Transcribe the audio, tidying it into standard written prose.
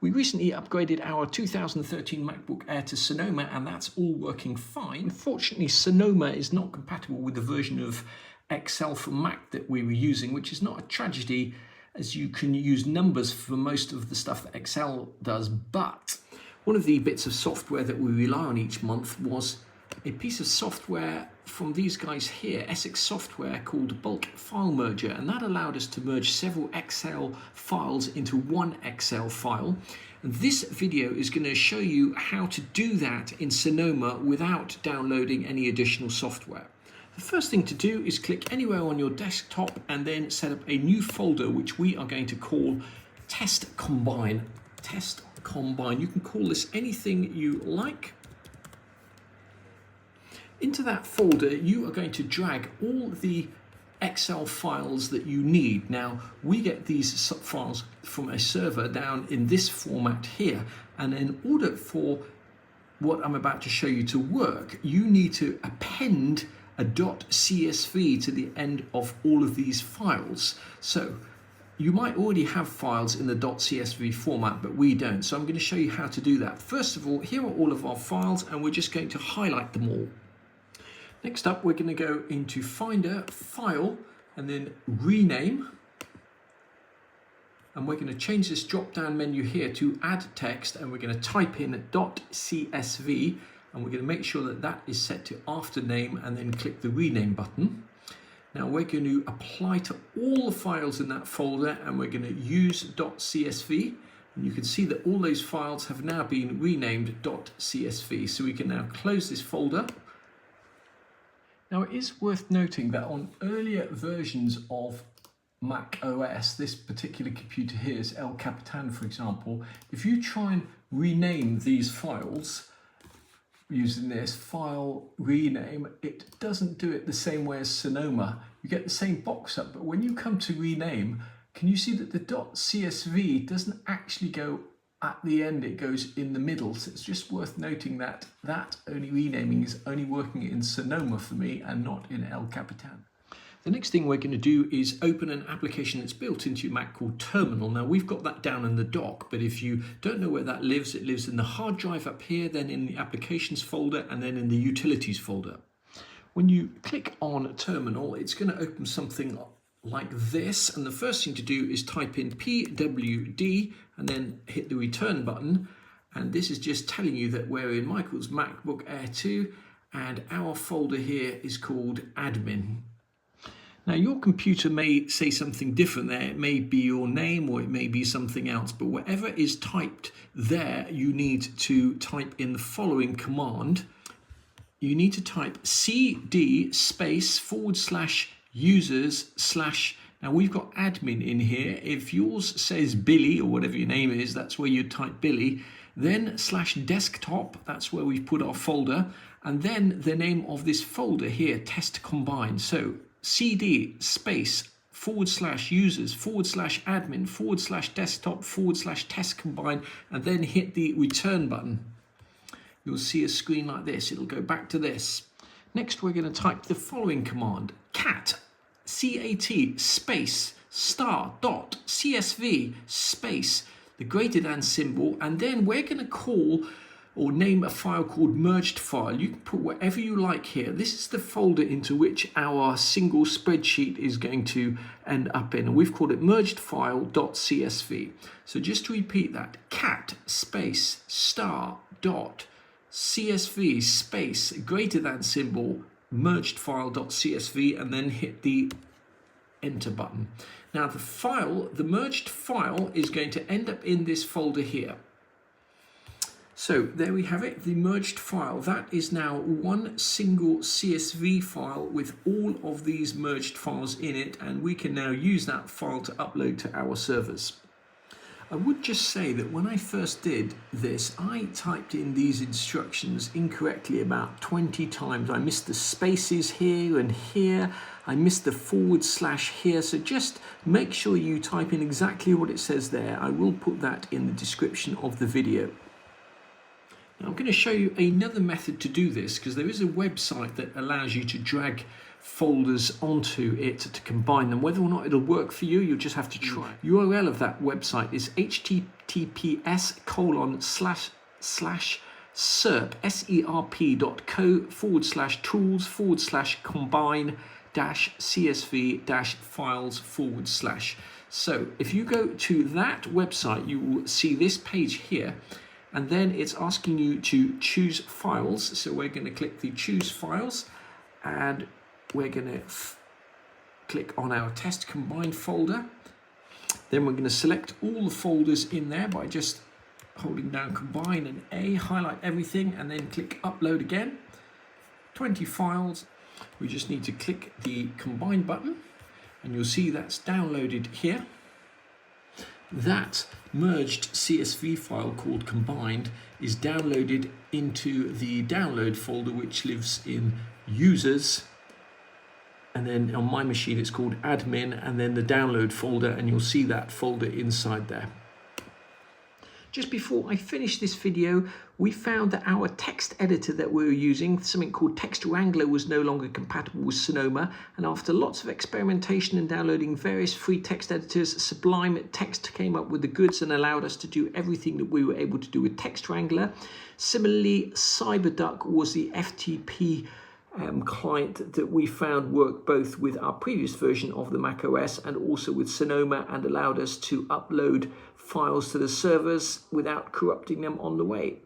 We recently upgraded our 2013 MacBook Air to Sonoma, and that's all working fine. Unfortunately, Sonoma is not compatible with the version of Excel for Mac that we were using, which is not a tragedy, as you can use numbers for most of the stuff that Excel does. But one of the bits of software that we rely on each month was a piece of software from these guys here, Essex Software, called Bulk File Merger, and that allowed us to merge several Excel files into one Excel file. And this video is going to show you how to do that in Sonoma without downloading any additional software. The first thing to do is click anywhere on your desktop and then set up a new folder, which we are going to call Test Combine. Test Combine. You can call this anything you like. Into that folder, you are going to drag all the Excel files that you need. Now, we get these files from a server down in this format here, and in order for what I'm about to show you to work, you need to append a .csv to the end of all of these files. So you might already have files in the .csv format, but we don't. So I'm going to show you how to do that. First of all, here are all of our files, and we're just going to highlight them all. Next up, we're going to go into Finder, File, and then Rename. And we're going to change this drop-down menu here to Add Text, and we're going to type in .csv, and we're going to make sure that that is set to after name, and then click the Rename button. Now we're going to apply to all the files in that folder, and we're going to use .csv. And you can see that all those files have now been renamed .csv. So we can now close this folder. Now, it is worth noting that on earlier versions of Mac OS, this particular computer here is El Capitan, for example, if you try and rename these files using this file rename, it doesn't do it the same way as Sonoma. You get the same box up, but when you come to rename, can you see that the .csv doesn't actually go at the end, it goes in the middle. So it's just worth noting that that only renaming is only working in Sonoma for me and not in El Capitan. The next thing we're going to do is open an application that's built into your Mac called Terminal. Now we've got that down in the dock, but if you don't know where that lives, it lives in the hard drive up here, then in the applications folder, and then in the utilities folder. When you click on Terminal, it's going to open something like this, and the first thing to do is type in pwd and then hit the return button, and this is just telling you that we're in Michael's MacBook Air 2 and our folder here is called admin. Now your computer may say something different there. It may be your name or it may be something else, but whatever is typed there, you need to type in the following command. You need to type cd space /users/ now we've got admin in here. If yours says Billy or whatever your name is, that's where you type Billy, then /desktop, that's where we've put our folder, and then the name of this folder here, Test Combine. So cd space /users/ admin /desktop /test combine, and then hit the return button. You'll see a screen like this. It'll go back to this. Next, we're going to type the following command: cat space *.csv space the greater than symbol, and then we're going to call or name a file called merged file. You can put whatever you like here. This is the folder into which our single spreadsheet is going to end up in, and we've called it merged file.csv. So just to repeat that, cat space *.csv space greater than symbol merged file.csv, and then hit the enter button. Now the merged file is going to end up in this folder here. So there we have it, the merged file. That is now one single CSV file with all of these merged files in it, and we can now use that file to upload to our servers. I would just say that when I first did this, I typed in these instructions incorrectly about 20 times. I missed the spaces here and here. I missed the / here. So just make sure you type in exactly what it says there. I will put that in the description of the video. Now I'm going to show you another method to do this, because there is a website that allows you to drag folders onto it to combine them. Whether or not it'll work for you, you'll just have to try. URL of that website is https://serp.co/tools/combine-csv-files/. So if you go to that website, you will see this page here, and then it's asking you to choose files. So we're going to click the choose files, and we're going to click on our test combined folder. Then we're going to select all the folders in there by just holding down combine and A, highlight everything, and then click upload again. 20 files. We just need to click the combine button, and you'll see that's downloaded here. That merged CSV file called combined is downloaded into the download folder, which lives in users, and then on my machine it's called admin, and then the download folder, and you'll see that folder inside there. Just before I finish this video, we found that our text editor that we were using, something called Text Wrangler, was no longer compatible with Sonoma, and after lots of experimentation and downloading various free text editors, Sublime Text came up with the goods and allowed us to do everything that we were able to do with Text Wrangler. Similarly, CyberDuck was the FTP client that we found worked both with our previous version of the macOS and also with Sonoma, and allowed us to upload files to the servers without corrupting them on the way.